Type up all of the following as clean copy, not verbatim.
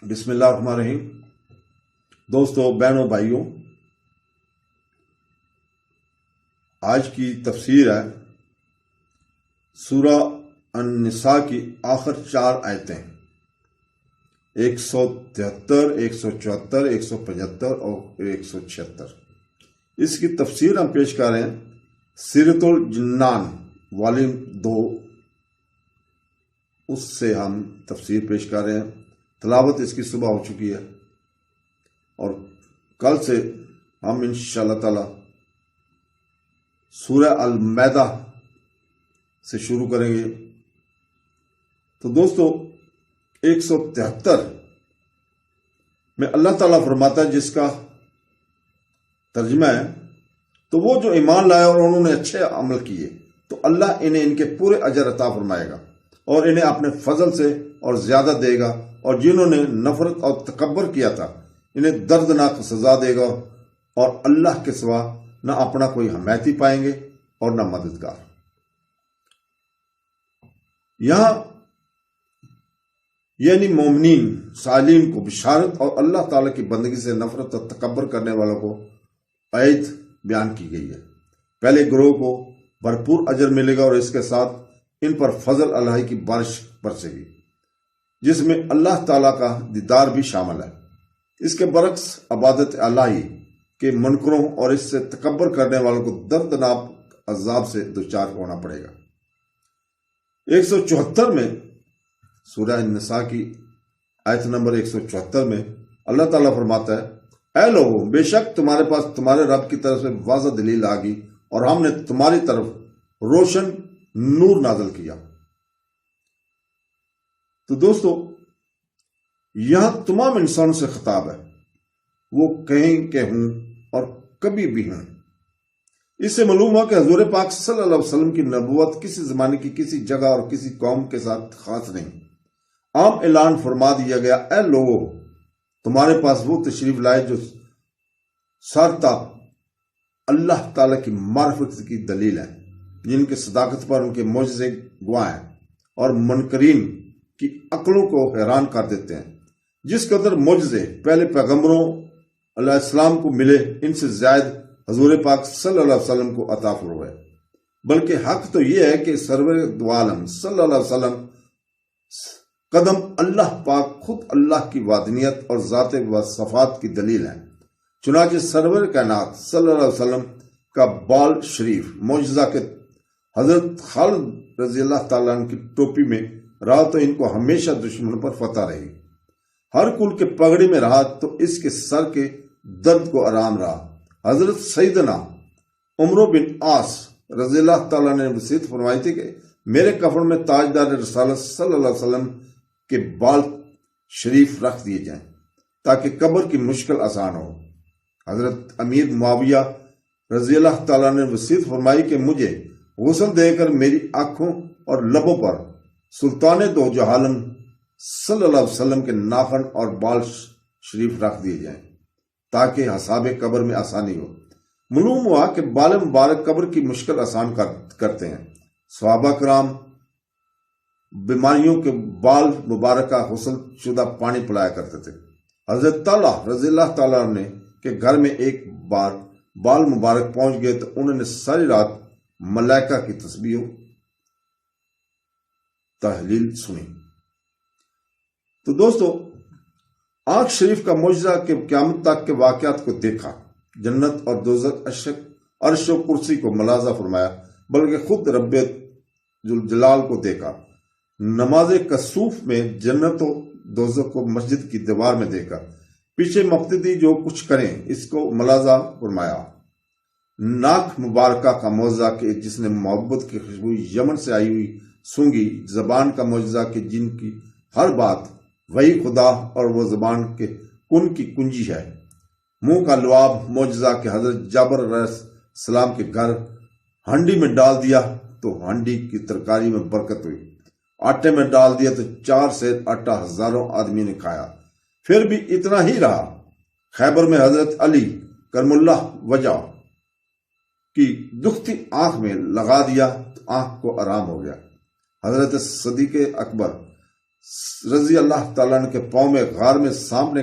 بسم اللہ الرحمن الرحیم۔ دوستو، بہنوں، بھائیوں، آج کی تفسیر ہے سورہ النساء کی آخر 4 آیتیں 173، 174، 175 اور 176۔ اس کی تفسیر ہم پیش کر رہے ہیں سیرۃ الجنان والیوم 2، اس سے ہم تفسیر پیش کر رہے ہیں۔ تلاوت اس کی صبح ہو چکی ہے اور کل سے ہم انشاءاللہ تعالی سورہ المائدہ سے شروع کریں گے۔ تو دوستو، 173 میں اللہ تعالیٰ فرماتا ہے، جس کا ترجمہ ہے، تو وہ جو ایمان لائے اور انہوں نے اچھے عمل کیے تو اللہ انہیں ان کے پورے اجر عطا فرمائے گا اور انہیں اپنے فضل سے اور زیادہ دے گا، اور جنہوں نے نفرت اور تکبر کیا تھا انہیں دردناک سزا دے گا، اور اللہ کے سوا نہ اپنا کوئی حمایتی پائیں گے اور نہ مددگار۔ یہاں یعنی مومنین صالحین کو بشارت اور اللہ تعالیٰ کی بندگی سے نفرت اور تکبر کرنے والوں کو عید بیان کی گئی ہے۔ پہلے گروہ کو بھرپور اجر ملے گا اور اس کے ساتھ ان پر فضل الہی کی بارش برسے گی، جس میں اللہ تعالیٰ کا دیدار بھی شامل ہے۔ اس کے برعکس عبادت الہی کے منکروں اور اس سے تکبر کرنے والوں کو دردناک عذاب سے دوچار ہونا پڑے گا۔ 174 میں سورہ النساء کی آیت نمبر 174 میں اللہ تعالیٰ فرماتا ہے، اے لوگو، بے شک تمہارے پاس تمہارے رب کی طرف سے واضح دلیل آ گئی اور ہم نے تمہاری طرف روشن نور نازل کیا۔ تو دوستو، یہاں تمام انسان سے خطاب ہے، وہ کہیں کہ ہوں اور کبھی بھی ہوں۔ اس سے معلوم ہوا کہ حضور پاک صلی اللہ علیہ وسلم کی نبوت کسی زمانے کی کسی جگہ اور کسی قوم کے ساتھ خاص نہیں۔ عام اعلان فرما دیا گیا، اے لوگو، تمہارے پاس وہ تشریف لائے جو سارتا اللہ تعالیٰ کی معرفت کی دلیل ہے، جن کے صداقت پر ان کے معجزے گواہ ہیں اور منکرین کی عقلوں کو حیران کر دیتے ہیں۔ جس قدر معجزے پہلے پیغمبروں علیہ السلام کو ملے، ان سے زائد حضور پاک صلی اللہ علیہ وسلم کو عطا فرمائے۔ بلکہ حق تو یہ ہے کہ سرور دو عالم صلی اللہ علیہ وسلم قدم اللہ پاک خود اللہ کی وحدانیت اور ذات و صفات کی دلیل ہے۔ چنانچہ سرور کائنات صلی اللہ علیہ وسلم کا بال شریف معجزہ کے حضرت خالد رضی اللہ تعالیٰ عنہ کی ٹوپی میں رہا تو ان کو ہمیشہ دشمنوں پر فتح رہی۔ ہر کل کے پگڑی میں رہا تو اس کے سر کے درد کو آرام رہا۔ حضرت سیدنا عمرو بن عاص رضی اللہ تعالیٰ نے وصیت فرمائی تھی کہ میرے کفن میں تاجدار رسالت صلی اللہ علیہ وسلم کے بال شریف رکھ دیے جائیں تاکہ قبر کی مشکل آسان ہو۔ حضرت امیر معاویہ رضی اللہ تعالیٰ نے وصیت فرمائی کہ مجھے غسل دے کر میری آنکھوں اور لبوں پر سلطان دو جہالم صلی اللہ علیہ وسلم کے ناخن اور بال شریف رکھ دیے جائیں تاکہ حساب قبر میں آسانی ہو۔ معلوم ہوا کہ بال مبارک قبر کی مشکل آسان کرتے ہیں۔ صحابہ کرام بیماریوں کے بال مبارک کا غسل شدہ پانی پلایا کرتے تھے۔ حضرت طلحہ رضی اللہ تعالیٰ نے کہ گھر میں ایک بار بال مبارک پہنچ گئے تو انہوں نے ساری رات ملائکہ کی تسبیح و تحلیل سنی۔ تو دوستو، آنکھ شریف کا معجزہ کے قیامت تک کے واقعات کو دیکھا، جنت اور دوزخ، عرش و کرسی کو ملاحظہ فرمایا، بلکہ خود رب ذوالجلال کو دیکھا۔ نماز کسوف میں جنت و دوزخ کو مسجد کی دیوار میں دیکھا۔ پیچھے مقتدی جو کچھ کریں اس کو ملاحظہ فرمایا۔ ناک مبارکہ کا معجزہ کہ جس نے محبت کی خوشبو یمن سے آئی ہوئی سونگی۔ زبان کا معجزہ کہ جن کی ہر بات وہی خدا اور وہ زبان کے کن کی کنجی ہے۔ منہ کا لعاب معجزہ کہ حضرت جابر علیہ السلام کے گھر ہانڈی میں ڈال دیا تو ہانڈی کی ترکاری میں برکت ہوئی، آٹے میں ڈال دیا تو 4 سیر آٹا ہزاروں آدمی نے کھایا۔ پھر بھی اتنا ہی رہا۔ خیبر میں حضرت علی کرم اللہ وجہ کی دکھتی آنکھ میں لگا دیا تو آنکھ کو آرام ہو گیا۔ حضرت صدیق اکبر رضی اللہ تعالیٰ عنہ کے پاؤں میں غار میں سانپ نے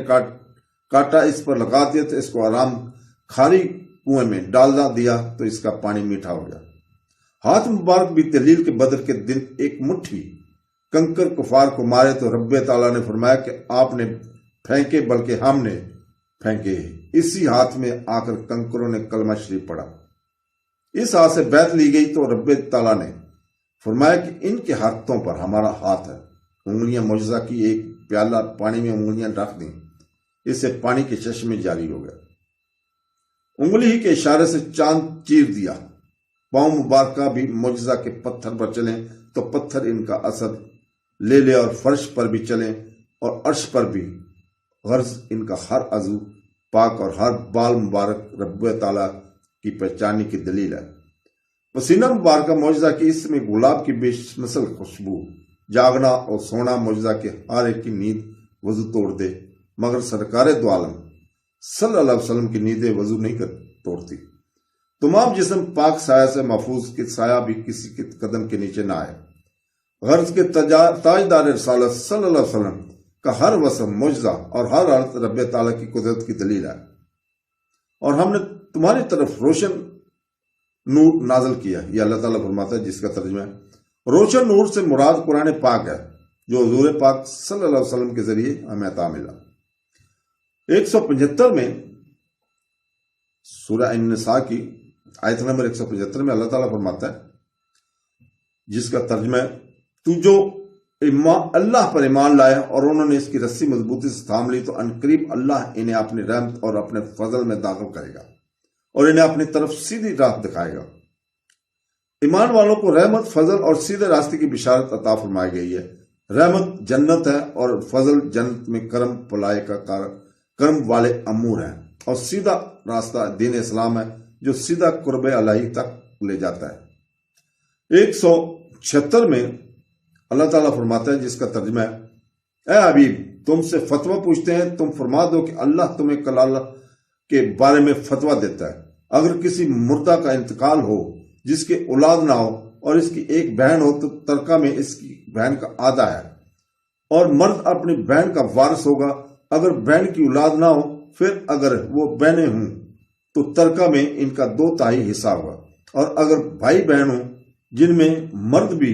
کاٹا، اس پر لگا دیا تو اس کو آرام خالی کنویں میں ڈال دیا تو اس کا پانی میٹھا ہو گیا۔ ہاتھ مبارک بھی دلیل کے بدر کے دن ایک مٹھی کنکر کفار کو مارے تو رب تعالیٰ نے فرمایا کہ آپ نے پھینکے بلکہ ہم نے پھینکے، اسی ہاتھ میں آ کر کنکروں نے کلمہ شریف پڑھا۔ اس ہاتھ سے بیعت لی گئی تو رب تعالیٰ نے فرمایا کہ ان کے ہاتھوں پر ہمارا ہاتھ ہے۔ انگلیاں معجزہ کی، ایک پیالہ پانی میں انگلیاں رکھ دیں، اس سے پانی کے چشمے جاری ہو گئے۔ انگلی ہی کے اشارے سے چاند چیر دیا۔ پاؤں مبارکہ بھی معجزہ کے پتھر پر چلیں تو پتھر ان کا اثر لے لے اور فرش پر بھی چلیں اور عرش پر بھی، غرض ان کا ہر عضو پاک اور ہر بال مبارک رب تعالیٰ کی پہچانی کی دلیل ہے۔ پسینہ مبارکہ معجزہ کی، اس میں گلاب کی بے مثل خوشبو، جاگنا اور سونا معجزہ کے ہر ایک کی نیند وضو توڑ دے، مگر سرکار دو عالم صلی اللہ علیہ وسلم کی نیندیں وضو نہیں توڑتی۔ تمام جسم پاک سایہ سے محفوظ، کہ سایہ بھی کسی کے قدم کے نیچے نہ آئے۔ غرض کے تاجدار رسالت صلی اللہ علیہ وسلم کا ہر وصف معجزہ اور ہر حالت رب تعالیٰ کی قدرت کی دلیل ہے۔ اور ہم نے تمہاری طرف روشن نور نازل کیا، یہ اللہ تعالیٰ فرماتا ہے، جس کا ترجمہ ہے روشن نور سے مراد قرآن پاک ہے، جو حضور پاک صلی اللہ علیہ وسلم کے ذریعے ہمیں عطا ملا۔ 175 میں سورہ النساء کی آیت نمبر 175 میں اللہ تعالیٰ فرماتا ہے، جس کا ترجمہ ہے تو جو اللہ پر ایمان لایا اور انہوں نے اس کی رسی مضبوطی سے تھام لی تو عنقریب اللہ انہیں اپنی رحمت اور اپنے فضل میں داخل کرے گا اور انہیں اپنی طرف سیدھی راہ دکھائے گا۔ ایمان والوں کو رحمت، فضل اور سیدھے راستے کی بشارت عطا فرمائی گئی ہے۔ رحمت جنت ہے اور فضل جنت میں کرم پلائے کا کرم والے امور ہیں، اور سیدھا راستہ دین اسلام ہے جو سیدھا قرب الہی تک لے جاتا ہے۔ 176 میں اللہ تعالیٰ فرماتا ہے، جس کا ترجمہ ہے اے حبیب تم سے فتویٰ پوچھتے ہیں، تم فرما دو کہ اللہ تمہیں کلالہ کے بارے میں فتویٰ دیتا ہے۔ اگر کسی مردہ کا انتقال ہو جس کے اولاد نہ ہو اور اس کی ایک بہن ہو تو ترکہ میں اس کی بہن کا آدھا ہے، اور مرد اپنی بہن کا وارث ہوگا اگر بہن کی اولاد نہ ہو، پھر اگر وہ بہنیں ہوں تو ترکہ میں ان کا 2/3 حصہ ہوگا، اور اگر بھائی بہن ہوں جن میں مرد بھی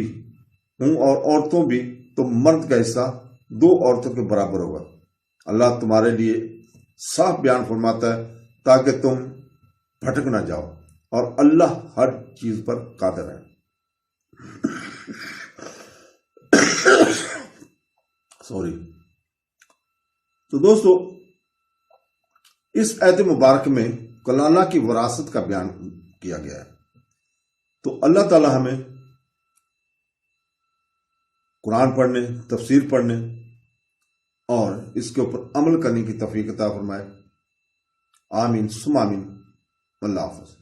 ہوں اور عورتوں بھی تو مرد کا حصہ 2 عورتوں کے برابر ہوگا۔ اللہ تمہارے لیے صاف بیان فرماتا ہے تاکہ تم بھٹک نہ جاؤ، اور اللہ ہر چیز پر قادر ہے۔ تو دوستو، اس آیت مبارک میں کلالہ کی وراثت کا بیان کیا گیا ہے۔ تو اللہ تعالی ہمیں قرآن پڑھنے، تفسیر پڑھنے اور اس کے اوپر عمل کرنے کی توفیق عطا فرمائے۔ آمین ثم آمین۔ اللہ حافظ۔